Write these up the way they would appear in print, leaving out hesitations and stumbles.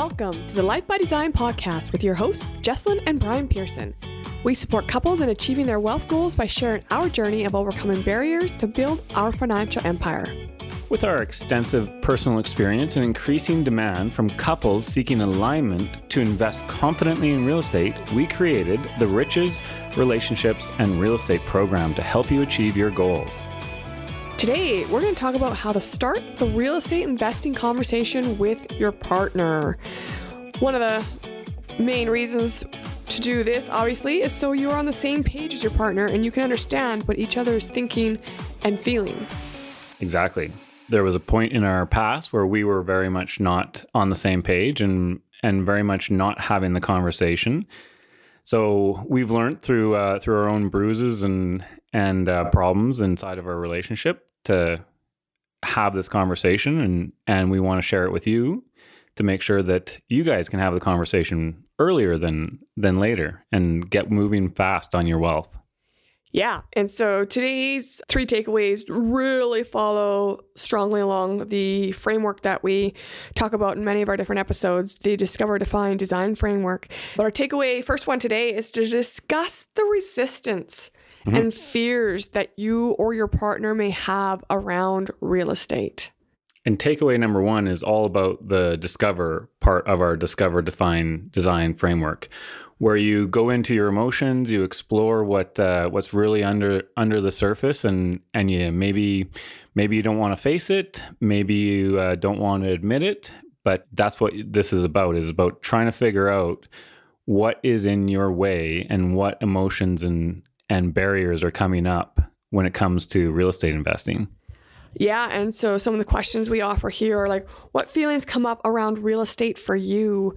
Welcome to the Life by Design podcast with your hosts, Jessilyn and Brian Persson. We support couples in achieving their wealth goals by sharing our journey of overcoming barriers to build our financial empire. With our extensive personal experience and increasing demand from couples seeking alignment to invest confidently in real estate, we created the Riches, Relationships, and Real Estate program to help you achieve your goals. Today, we're going to talk about how to start the real estate investing conversation with your partner. One of the main reasons to do this, obviously, is so you're on the same page as your partner and you can understand what each other is thinking and feeling. Exactly. There was a point in our past where we were very much not on the same page and very much not having the conversation. So we've learned through our own bruises and problems inside of our relationship to have this conversation, and we want to share it with you to make sure that you guys can have the conversation earlier than later and get moving fast on your wealth. Yeah. And so today's 3 takeaways really follow strongly along the framework that we talk about in many of our different episodes, the Discover, Define, Design framework. But our takeaway, first one today, is to discuss the resistance and fears that you or your partner may have around real estate. And takeaway number 1 is all about the Discover part of our Discover, Define, Design framework, where you go into your emotions, you explore what's really under the surface, and you maybe you don't want to face it, maybe you don't want to admit it, but that's what this is about trying to figure out what is in your way and what emotions and barriers are coming up when it comes to real estate investing. Yeah, and so some of the questions we offer here are like, what feelings come up around real estate for you?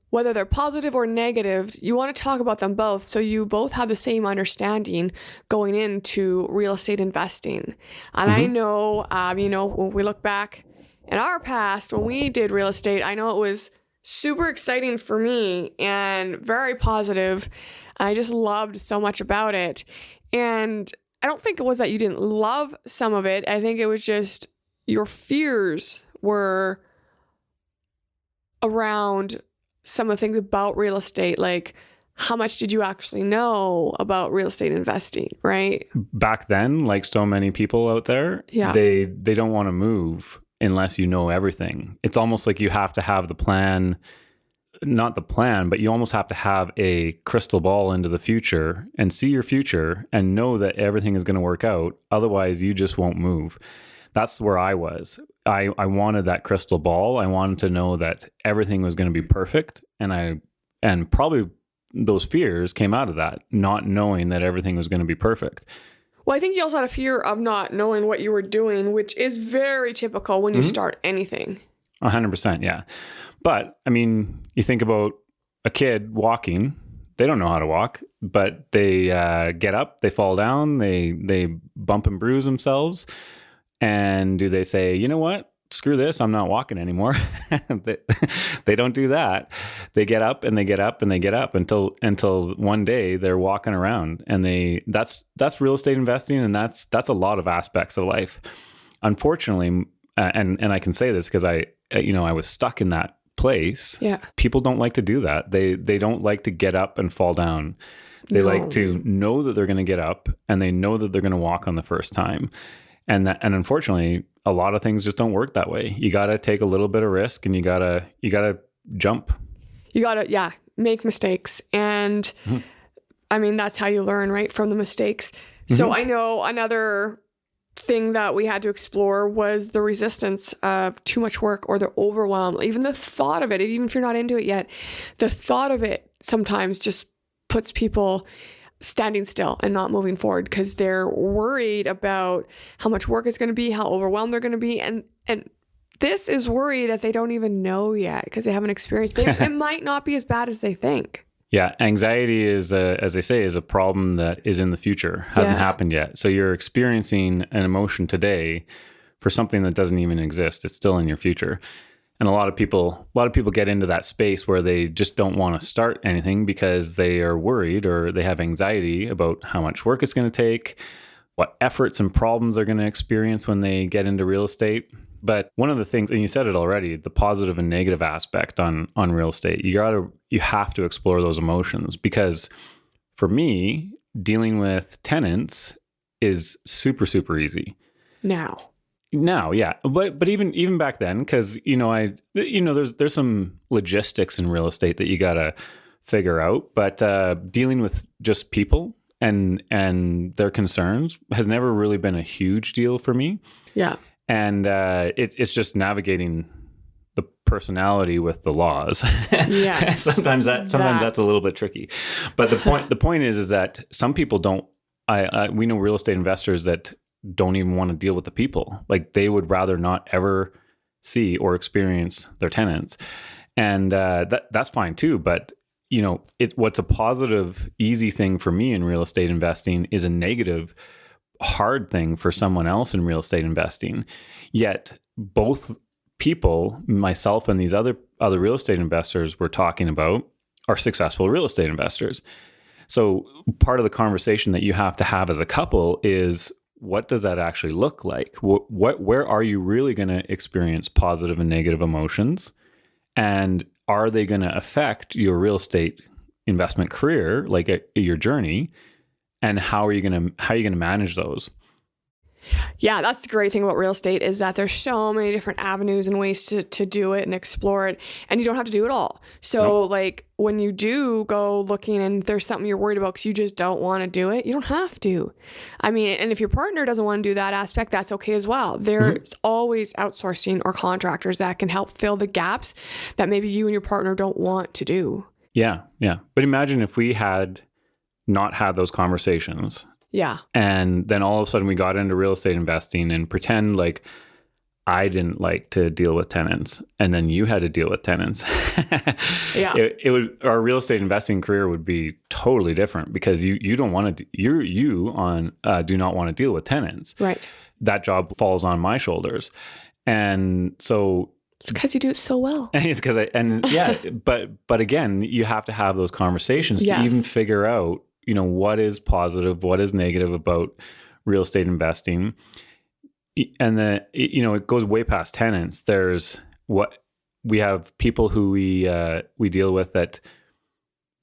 Whether they're positive or negative, you want to talk about them both so you both have the same understanding going into real estate investing. And I know, when we look back in our past, when we did real estate, I know it was super exciting for me and very positive. I just loved so much about it. And I don't think it was that you didn't love some of it. I think it was just your fears were around some of the things about real estate, like how much did you actually know about real estate investing, right? Back then, like so many people out there, they don't want to move unless you know everything. It's almost like you have to have the plan, not the plan, but you almost have to have a crystal ball into the future and see your future and know that everything is going to work out. Otherwise, you just won't move. That's where I was. I wanted that crystal ball. I wanted to know that everything was going to be perfect. And probably those fears came out of that, not knowing that everything was going to be perfect. Well, I think you also had a fear of not knowing what you were doing, which is very typical when you start anything. 100%, yeah. But, I mean, you think about a kid walking, they don't know how to walk, but they get up, they fall down, they bump and bruise themselves. And do they say, you know what? Screw this, I'm not walking anymore. They don't do that. They get up and they get up and they get up until one day they're walking around. And that's real estate investing, and that's a lot of aspects of life. Unfortunately, and I can say this because I was stuck in that place. Yeah. People don't like to do that. They don't like to get up and fall down. They like to know that they're going to get up and they know that they're going to walk on the first time. And unfortunately, a lot of things just don't work that way. You got to take a little bit of risk, and you got to jump. You got to, make mistakes. And I mean, that's how you learn, right? From the mistakes. So I know another thing that we had to explore was the resistance of too much work or the overwhelm. Even the thought of it, even if you're not into it yet, the thought of it sometimes just puts people standing still and not moving forward because they're worried about how much work it's going to be, how overwhelmed they're going to be. And this is worry that they don't even know yet because they haven't experienced. It might not be as bad as they think. Yeah. Anxiety is, as they say, is a problem that is in the future, hasn't happened yet. So you're experiencing an emotion today for something that doesn't even exist. It's still in your future. And a lot of people get into that space where they just don't want to start anything because they are worried or they have anxiety about how much work it's going to take, what efforts and problems they're going to experience when they get into real estate. But one of the things, and you said it already, the positive and negative aspect on real estate, you have to explore those emotions, because for me, dealing with tenants is super, super easy. Now, yeah. But even back then, because, there's some logistics in real estate that you got to figure out, but dealing with just people and their concerns has never really been a huge deal for me. Yeah. And it's just navigating the personality with the laws. Yes. sometimes that's a little bit tricky. But the point is that some people don't. We know real estate investors that don't even want to deal with the people. Like, they would rather not ever see or experience their tenants, and that's fine too. But what's a positive, easy thing for me in real estate investing is a negative, hard thing for someone else in real estate investing. Yet both people, myself and these other real estate investors we're talking about, are successful real estate investors. So part of the conversation that you have to have as a couple is, what does that actually look like? Where are you really going to experience positive and negative emotions? And are they going to affect your real estate investment career, like your journey? And how are you going to manage those? Yeah, that's the great thing about real estate, is that there's so many different avenues and ways to do it and explore it, and you don't have to do it all. So like, when you do go looking and there's something you're worried about because you just don't want to do it, you don't have to. I mean, and if your partner doesn't want to do that aspect, that's okay as well. There's always outsourcing or contractors that can help fill the gaps that maybe you and your partner don't want to do. Yeah. But imagine if we had not had those conversations. Yeah. And then all of a sudden we got into real estate investing, and pretend like I didn't like to deal with tenants, and then you had to deal with tenants. Yeah. Our real estate investing career would be totally different, because you don't want to, do not want to deal with tenants. Right. That job falls on my shoulders. And so, because you do it so well. It's because but again, you have to have those conversations to even figure out, what is positive, what is negative about real estate investing. And then, it goes way past tenants. There's we have people who we deal with that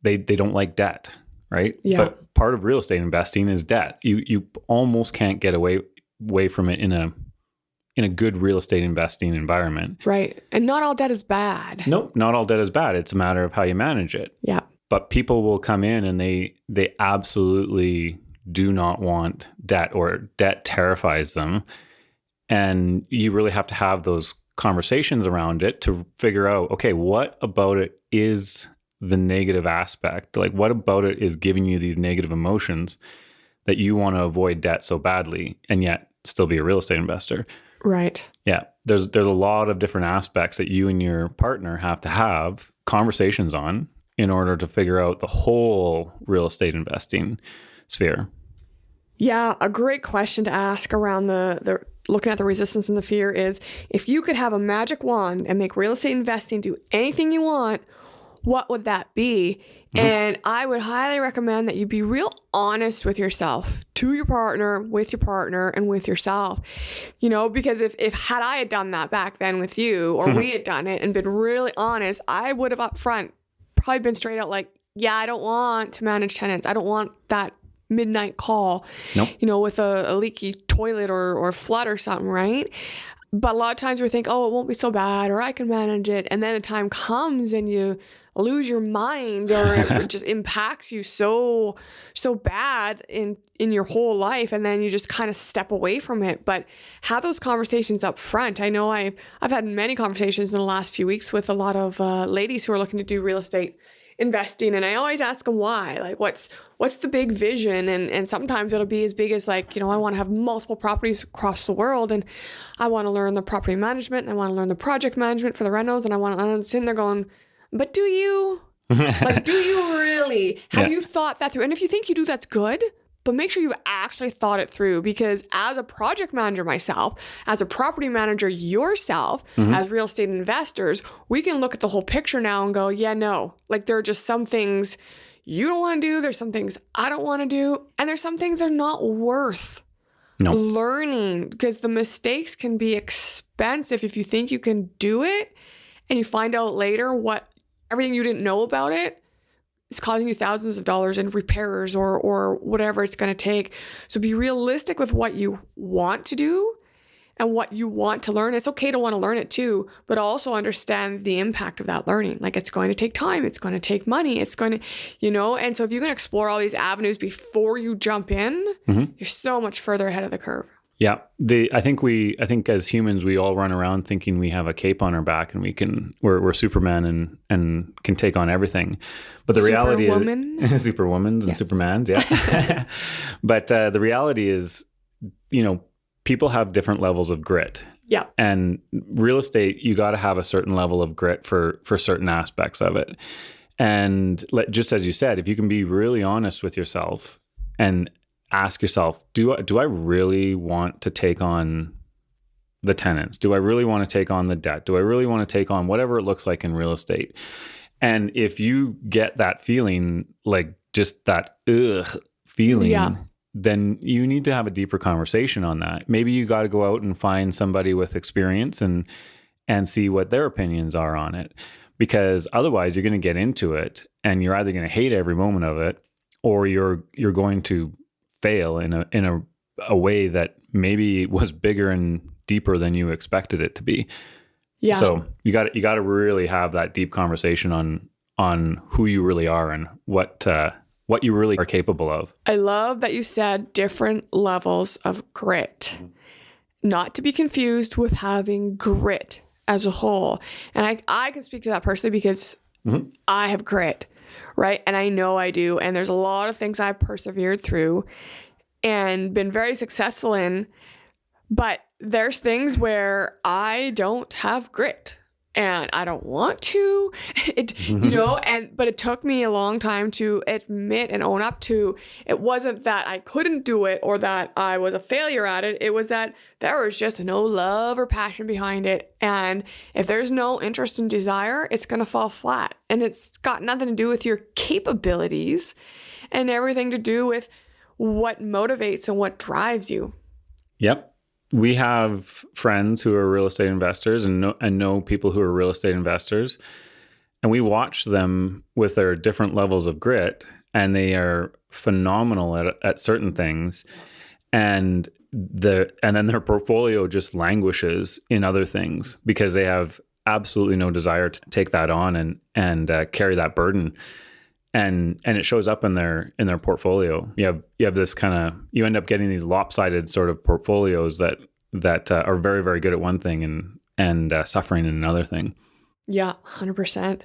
they don't like debt, right? Yeah. But part of real estate investing is debt. You almost can't get away from it in a good real estate investing environment. Right. And not all debt is bad. Nope, not all debt is bad. It's a matter of how you manage it. Yeah. But people will come in and they absolutely do not want debt, or debt terrifies them. And you really have to have those conversations around it to figure out, okay, what about it is the negative aspect? Like, what about it is giving you these negative emotions that you want to avoid debt so badly, and yet still be a real estate investor? Right. Yeah. There's a lot of different aspects that you and your partner have to have conversations on in order to figure out the whole real estate investing sphere. Yeah, a great question to ask around the looking at the resistance and the fear is, if you could have a magic wand and make real estate investing do anything you want, what would that be? And I would highly recommend that you be real honest with yourself, to your partner, with your partner, and with yourself. Because if had I had done that back then with you, or we had done it and been really honest, I would have up front probably been straight out like, yeah, I don't want to manage tenants. I don't want that midnight call, Nope. With a leaky toilet or flood or something, right? But a lot of times we think, oh, it won't be so bad, or I can manage it. And then the time comes and you lose your mind, or it just impacts you so bad in your whole life. And then you just kind of step away from it. But have those conversations up front. I know I've had many conversations in the last few weeks with a lot of ladies who are looking to do real estate investing, and I always ask them why. Like, what's the big vision? And sometimes it'll be as big as like, I want to have multiple properties across the world, and I want to learn the property management, and I want to learn the project management for the rentals, and I'm sitting there going, but do you? Like, do you really? Have you thought that through? And if you think you do, that's good. But make sure you've actually thought it through, because as a project manager myself, as a property manager yourself, as real estate investors, we can look at the whole picture now and go, yeah, no, like there are just some things you don't want to do. There's some things I don't want to do. And there's some things that are not worth learning, because the mistakes can be expensive. expensive if you think you can do it and you find out later what everything you didn't know about it is causing you thousands of dollars in repairs or whatever it's going to take. So be realistic with what you want to do and what you want to learn. It's okay to want to learn it too, but also understand the impact of that learning. Like, it's going to take time, it's going to take money, it's going to, and so if you can explore all these avenues before you jump in, you're so much further ahead of the curve. Yeah. I think as humans, we all run around thinking we have a cape on our back and we're Superman and can take on everything. But the reality is Superwomans and Supermans. Yeah. But the reality is, people have different levels of grit. Yeah. And real estate, you got to have a certain level of grit for certain aspects of it. And just as you said, if you can be really honest with yourself and ask yourself, do I really want to take on the tenants? Do I really want to take on the debt? Do I really want to take on whatever it looks like in real estate? And if you get that feeling, like just that feeling, then you need to have a deeper conversation on that. Maybe you got to go out and find somebody with experience and see what their opinions are on it. Because otherwise you're going to get into it and you're either going to hate every moment of it, or you're going to fail in a way that maybe was bigger and deeper than you expected it to be. Yeah. So you got to really have that deep conversation on who you really are and what you really are capable of. I love that you said different levels of grit, not to be confused with having grit as a whole. And I can speak to that personally because I have grit. Right. And I know I do. And there's a lot of things I've persevered through and been very successful in. But there's things where I don't have grit and I don't want to, but it took me a long time to admit and own up to. It wasn't that I couldn't do it or that I was a failure at it. It was that there was just no love or passion behind it. And if there's no interest and desire, it's going to fall flat. And it's got nothing to do with your capabilities and everything to do with what motivates and what drives you. Yep. We have friends who are real estate investors and know people who are real estate investors. And we watch them with their different levels of grit, and they are phenomenal at certain things. And then their portfolio just languishes in other things because they have absolutely no desire to take that on and carry that burden. And it shows up in their portfolio. You have this you end up getting these lopsided sort of portfolios that are very, very good at one thing and suffering in another thing. Yeah, 100%.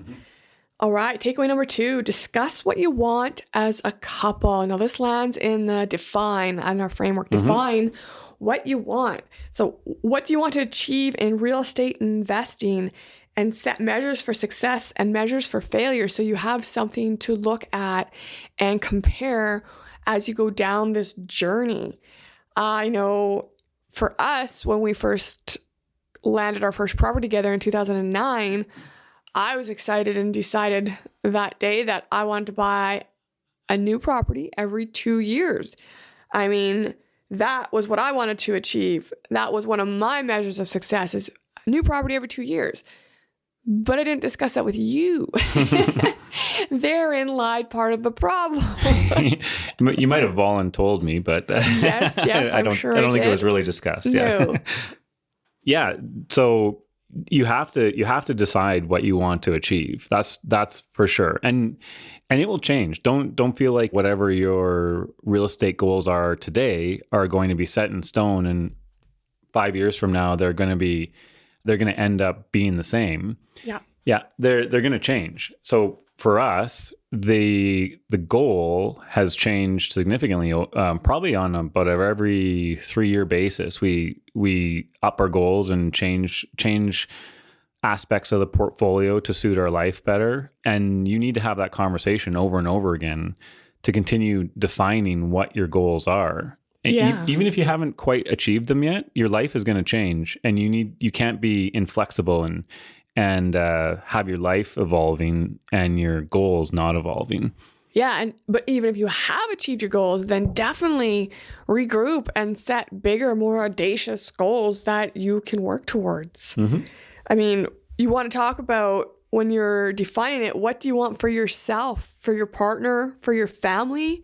All right, takeaway number 2, discuss what you want as a couple. Now this lands in the define on our framework. Define what you want. So what do you want to achieve in real estate investing? And set measures for success and measures for failure so you have something to look at and compare as you go down this journey. I know for us, when we first landed our first property together in 2009, I was excited and decided that day that I wanted to buy a new property every 2 years. I mean, that was what I wanted to achieve. That was one of my measures of success, is a new property every 2 years. But I didn't discuss that with you. Therein lied part of the problem. You might have voluntold me, but yes, I don't think it was really discussed. No. Yeah. So you have to decide what you want to achieve. That's for sure. And it will change. Don't feel like whatever your real estate goals are today are going to be set in stone, and 5 years from now they're going to end up being the same. Yeah, they're going to change. So for us, the goal has changed significantly. Probably on about every 3-year basis, we up our goals and change aspects of the portfolio to suit our life better. And you need to have that conversation over and over again to continue defining what your goals are. Yeah. Even if you haven't quite achieved them yet, your life is going to change, and you can't be inflexible and have your life evolving and your goals not evolving. Yeah. But even if you have achieved your goals, then definitely regroup and set bigger, more audacious goals that you can work towards. Mm-hmm. I mean, you want to talk about when you're defining it, what do you want for yourself, for your partner, for your family?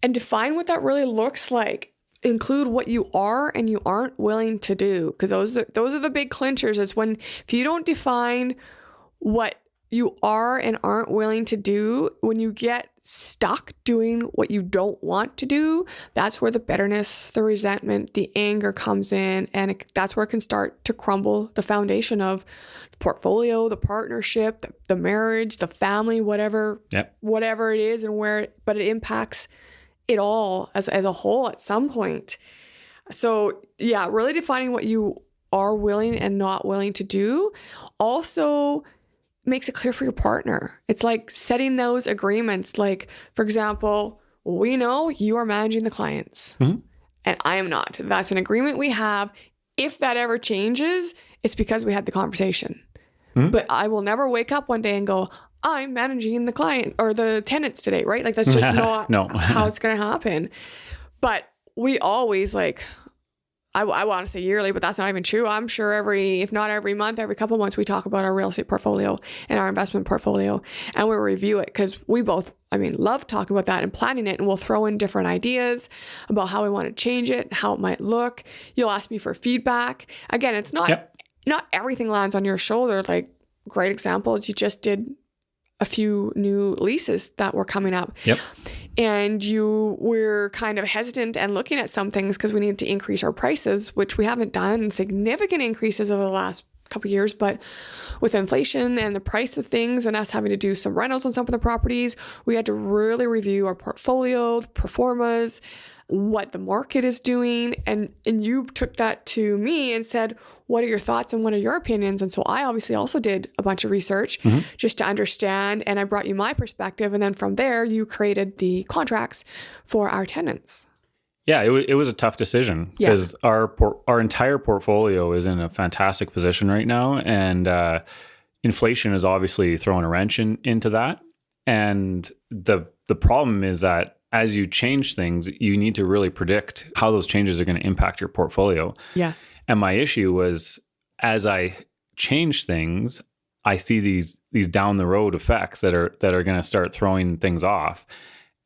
And define what that really looks like. Include what you are and you aren't willing to do. Because those are the big clinchers. It's when if you don't define what you are and aren't willing to do, when you get stuck doing what you don't want to do, that's where the bitterness, the resentment, the anger comes in. And that's where it can start to crumble the foundation of the portfolio, the partnership, the marriage, the family, whatever it is, and but it impacts it all as a whole at some point. So yeah, really defining what you are willing and not willing to do also makes it clear for your partner. It's like setting those agreements. Like, for example, we know you are managing the clients and I am not. That's an agreement we have. If that ever changes, it's because we had the conversation. But I will never wake up one day and go, I'm managing the client or the tenants today, right? Like that's just not how it's going to happen. But we always I want to say yearly, but that's not even true. I'm sure if not every month, every couple months, we talk about our real estate portfolio and our investment portfolio, and we review it because we both, love talking about that and planning it. And we'll throw in different ideas about how we want to change it, how it might look. You'll ask me for feedback. Again, it's not everything lands on your shoulder. Like great examples, you just did a few new leases that were coming up. And you were kind of hesitant and looking at some things because we needed to increase our prices, which we haven't done significant increases over the last couple of years, but with inflation and the price of things and us having to do some rentals on some of the properties, we had to really review our portfolio, the pro formas, what the market is doing. And you took that to me and said, what are your thoughts and what are your opinions? And so I obviously also did a bunch of research just to understand, and I brought you my perspective. And then from there, you created the contracts for our tenants. Yeah, it was a tough decision because our entire portfolio is in a fantastic position right now. And inflation is obviously throwing a wrench into that. And the problem is that as you change things, you need to really predict how those changes are going to impact your portfolio. Yes. And my issue was, as I change things, I see these down the road effects that are going to start throwing things off.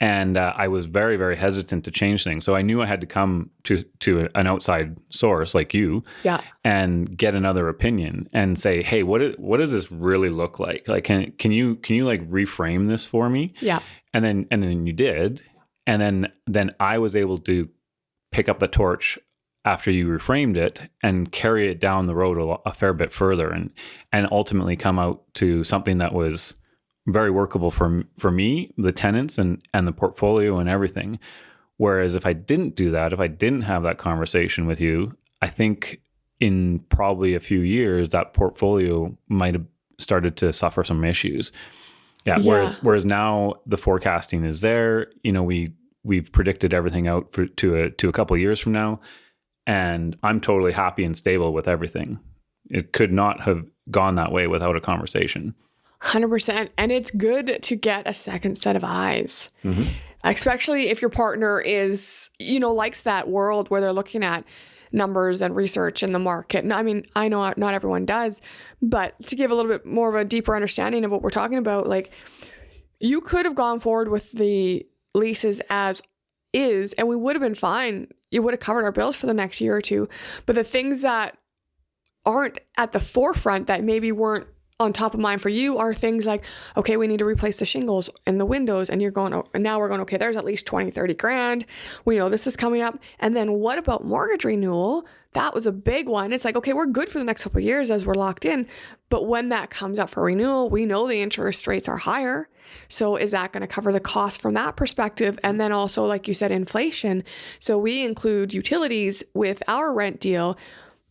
And I was very, very hesitant to change things. So I knew I had to come to an outside source like you and get another opinion and say, hey, what does this really look like? Like, can you like reframe this for me? Yeah. And then you did. And then I was able to pick up the torch after you reframed it and carry it down the road a fair bit further and ultimately come out to something that was very workable for me, the tenants and the portfolio and everything. Whereas if I didn't do that, if I didn't have that conversation with you, I think in probably a few years, that portfolio might have started to suffer some issues. Whereas now the forecasting is there. We've predicted everything out to a couple of years from now, and I'm totally happy and stable with everything. It could not have gone that way without a conversation. 100%. And it's good to get a second set of eyes, especially if your partner is, likes that world where they're looking at numbers and research in the market. And I know not everyone does, but to give a little bit more of a deeper understanding of what we're talking about, like you could have gone forward with the leases as is, and we would have been fine. It would have covered our bills for the next year or two. But the things that aren't at the forefront that maybe weren't on top of mind for you are things like, okay, we need to replace the shingles and the windows. And you're going, oh, and now we're going, okay, there's at least 20, 30 grand. We know this is coming up. And then what about mortgage renewal? That was a big one. It's like, okay, we're good for the next couple of years as we're locked in. But when that comes up for renewal, we know the interest rates are higher. So is that going to cover the cost from that perspective? And then also, like you said, inflation. So we include utilities with our rent deal.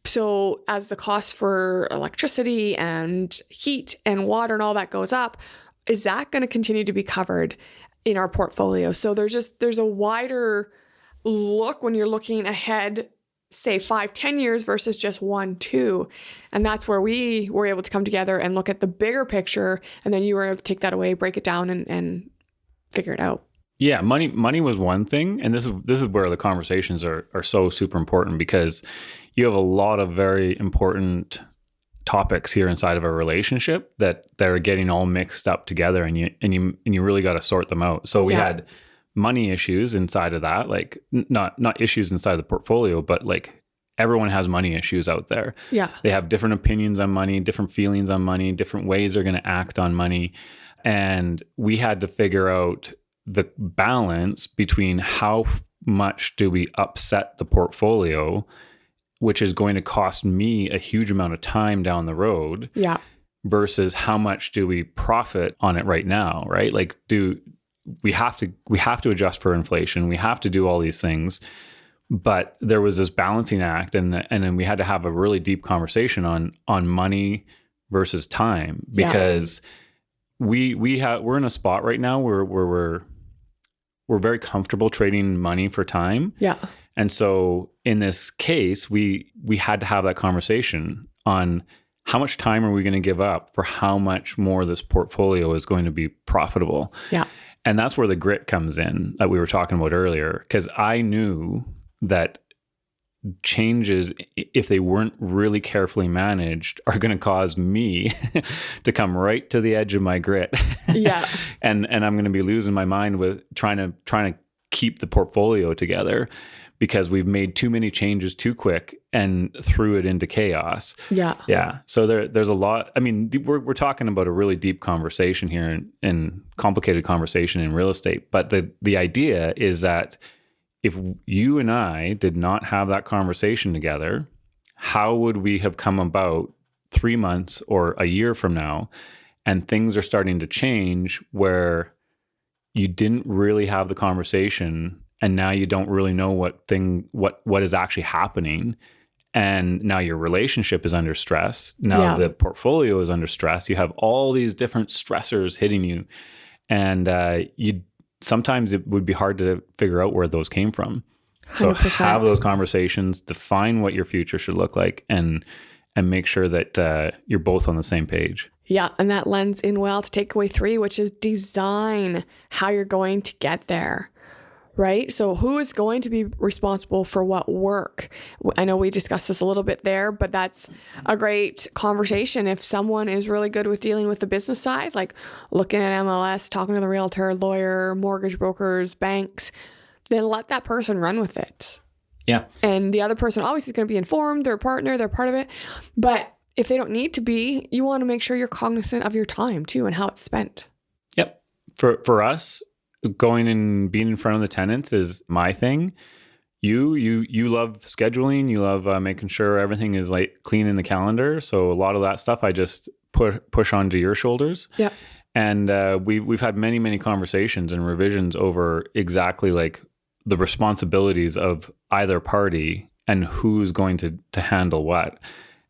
So as the cost for electricity and heat and water and all that goes up, is that going to continue to be covered in our portfolio? So there's a wider look when you're looking ahead, say 5-10 years versus just 1-2. And that's where we were able to come together and look at the bigger picture. And then you were able to take that away, break it down and figure it out. Yeah, money was one thing, and this is where the conversations are so super important, because you have a lot of very important topics here inside of a relationship that are getting all mixed up together, and you really got to sort them out. So we had money issues inside of that, like not issues inside the portfolio, but like everyone has money issues out there. Yeah. They have different opinions on money, different feelings on money, different ways they're going to act on money. And we had to figure out the balance between how much do we upset the portfolio, which is going to cost me a huge amount of time down the road, versus how much do we profit on it right now, right? Like, we have to adjust for inflation. We have to do all these things. But there was this balancing act, and then we had to have a really deep conversation on money versus time, because we're in a spot right now where we're very comfortable trading money for time. Yeah. And so in this case, we had to have that conversation on how much time are we going to give up for how much more this portfolio is going to be profitable. Yeah. And that's where the grit comes in that we were talking about earlier, because I knew that changes, if they weren't really carefully managed, are going to cause me to come right to the edge of my grit. Yeah. and I'm going to be losing my mind with trying to keep the portfolio together, because we've made too many changes too quick and threw it into chaos. Yeah. Yeah. So there's a lot. I mean, we're talking about a really deep conversation here and complicated conversation in real estate. But the idea is that if you and I did not have that conversation together, how would we have come about 3 months or a year from now, and things are starting to change where you didn't really have the conversation, and now you don't really know what is actually happening, and now your relationship is under stress. Now the portfolio is under stress. You have all these different stressors hitting you, and sometimes it would be hard to figure out where those came from. 100%. So have those conversations, define what your future should look like, and make sure that you're both on the same page. Yeah. And that lends in well to takeaway 3, which is design how you're going to get there. Right? So who is going to be responsible for what work? I know we discussed this a little bit there, but that's a great conversation. If someone is really good with dealing with the business side, like looking at MLS, talking to the realtor, lawyer, mortgage brokers, banks, then let that person run with it. Yeah. And the other person obviously is going to be informed. They're a partner, they're part of it. But if they don't need to be, you want to make sure you're cognizant of your time too and how it's spent. Yep. For us, going and being in front of the tenants is my thing. You love scheduling. You love making sure everything is like clean in the calendar. So a lot of that stuff I just push onto your shoulders. Yeah. And we've had many conversations and revisions over exactly like the responsibilities of either party and who's going to handle what.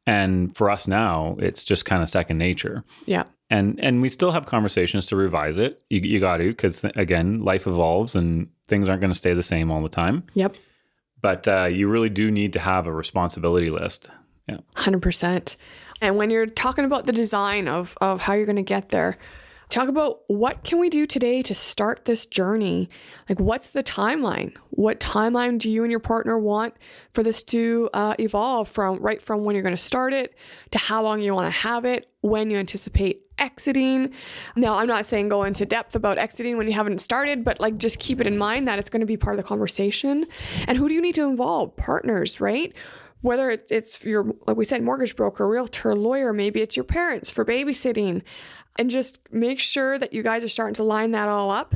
And for us now, it's just kind of second nature. Yeah. And we still have conversations to revise it. You got to, because again, life evolves and things aren't going to stay the same all the time. Yep. But you really do need to have a responsibility list. Yeah. 100%. And when you're talking about the design of how you're going to get there, talk about what can we do today to start this journey? Like, what's the timeline? What timeline do you and your partner want for this to evolve from when you're going to start it to how long you want to have it, when you anticipate exiting? Now, I'm not saying go into depth about exiting when you haven't started, but like just keep it in mind that it's going to be part of the conversation. And who do you need to involve? Partners, right? Whether it's your, like we said, mortgage broker, realtor, lawyer, maybe it's your parents for babysitting. And just make sure that you guys are starting to line that all up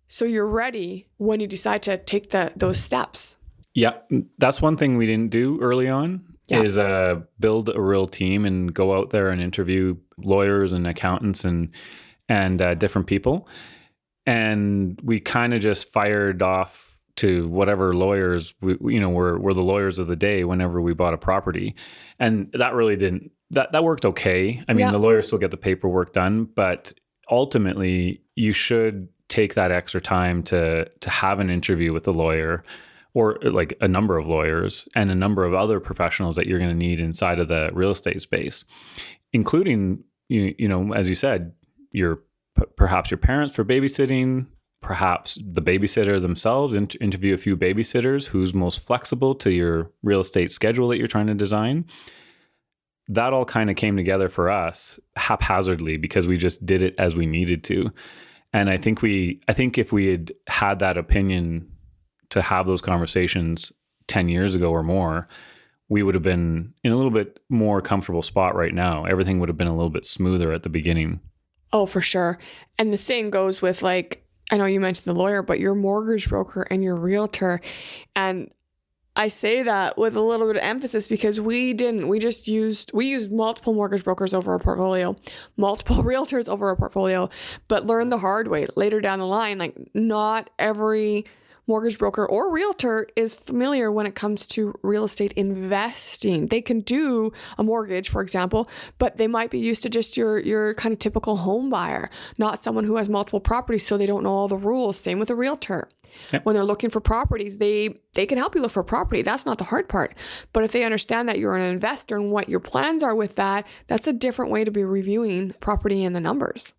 so you're ready when you decide to take those steps. Yeah, that's one thing we didn't do early on is build a real team and go out there and interview lawyers and accountants and different people. And we kind of just fired off to whatever lawyers were the lawyers of the day whenever we bought a property. And that really didn't. That worked okay. I mean, the lawyers still get the paperwork done, but ultimately you should take that extra time to have an interview with a lawyer, or like a number of lawyers and a number of other professionals that you're going to need inside of the real estate space, including, as you said, perhaps your parents for babysitting, perhaps the babysitter themselves, interview a few babysitters who's most flexible to your real estate schedule that you're trying to design. That all kind of came together for us haphazardly because we just did it as we needed to. And I think if we had had that opinion to have those conversations 10 years ago or more, we would have been in a little bit more comfortable spot right now. Everything would have been a little bit smoother at the beginning. Oh, for sure. And the same goes with, like, I know you mentioned the lawyer, but your mortgage broker and your realtor. And I say that with a little bit of emphasis because we used multiple mortgage brokers over our portfolio, multiple realtors over our portfolio, but learned the hard way later down the line. Like, not every mortgage broker or realtor is familiar when it comes to real estate investing. They can do a mortgage, for example, but they might be used to just your kind of typical home buyer, not someone who has multiple properties, so they don't know all the rules. Same with a realtor. Yep. When they're looking for properties, they can help you look for a property. That's not the hard part. But if they understand that you're an investor and what your plans are with that, that's a different way to be reviewing property and the numbers.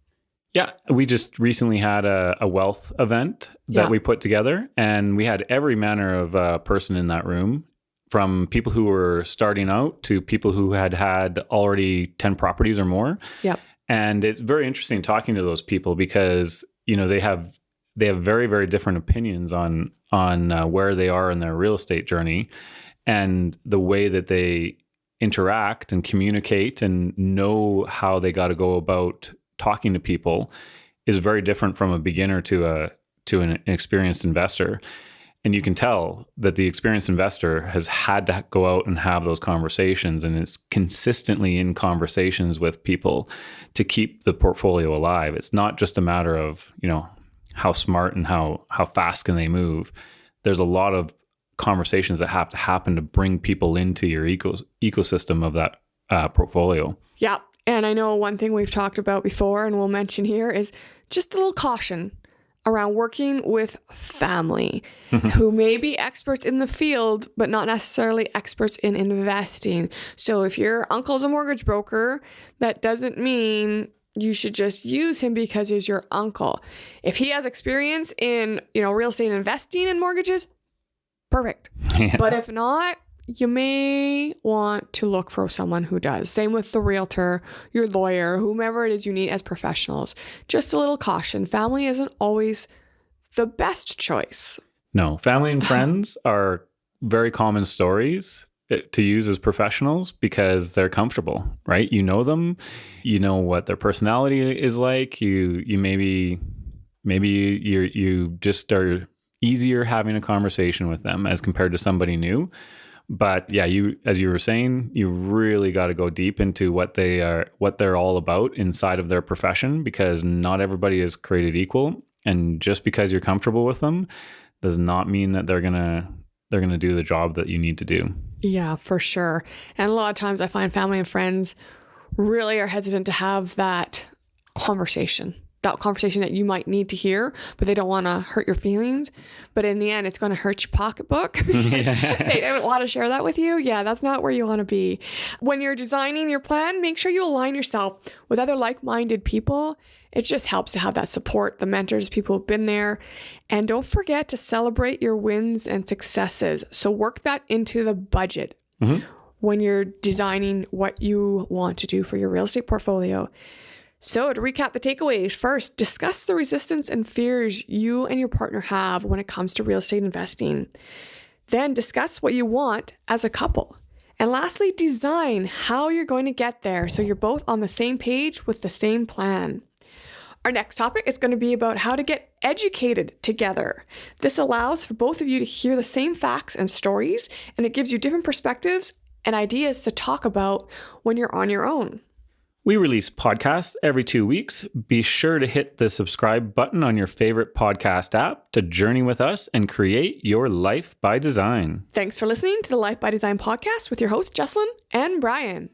Yeah, we just recently had a wealth event that we put together, and we had every manner of person in that room, from people who were starting out to people who had already 10 properties or more. Yep. And it's very interesting talking to those people because, they have very, very different opinions on where they are in their real estate journey, and the way that they interact and communicate and know how they got to go about talking to people is very different from a beginner to an experienced investor. And you can tell that the experienced investor has had to go out and have those conversations and is consistently in conversations with people to keep the portfolio alive. It's not just a matter of, how smart and how fast can they move. There's a lot of conversations that have to happen to bring people into your ecosystem of that portfolio. Yeah. And I know one thing we've talked about before and we'll mention here is just a little caution around working with family who may be experts in the field, but not necessarily experts in investing. So if your uncle's a mortgage broker, that doesn't mean you should just use him because he's your uncle. If he has experience in, real estate investing and mortgages, perfect. Yeah. But if not, you may want to look for someone who does. Same with the realtor, your lawyer, whomever it is you need as professionals. Just a little caution. Family isn't always the best choice. No, family and friends are very common stories to use as professionals because they're comfortable, right? You know them, you know what their personality is like. You maybe you just are easier having a conversation with them as compared to somebody new. But yeah, as you were saying, you really got to go deep into what they're all about inside of their profession, because not everybody is created equal. And just because you're comfortable with them does not mean that they're gonna do the job that you need to do. Yeah, for sure. And a lot of times I find family and friends really are hesitant to have that conversation that you might need to hear, but they don't want to hurt your feelings. But in the end, it's going to hurt your pocketbook because they don't want to share that with you. Yeah, that's not where you want to be. When you're designing your plan, make sure you align yourself with other like-minded people. It just helps to have that support, the mentors, people who've been there. And don't forget to celebrate your wins and successes. So work that into the budget when you're designing what you want to do for your real estate portfolio. So to recap the takeaways, first, discuss the resistance and fears you and your partner have when it comes to real estate investing. Then discuss what you want as a couple. And lastly, design how you're going to get there so you're both on the same page with the same plan. Our next topic is going to be about how to get educated together. This allows for both of you to hear the same facts and stories, and it gives you different perspectives and ideas to talk about when you're on your own. We release podcasts every 2 weeks. Be sure to hit the subscribe button on your favorite podcast app to journey with us and create your life by design. Thanks for listening to the Life by Design podcast with your hosts, Jessilyn and Brian.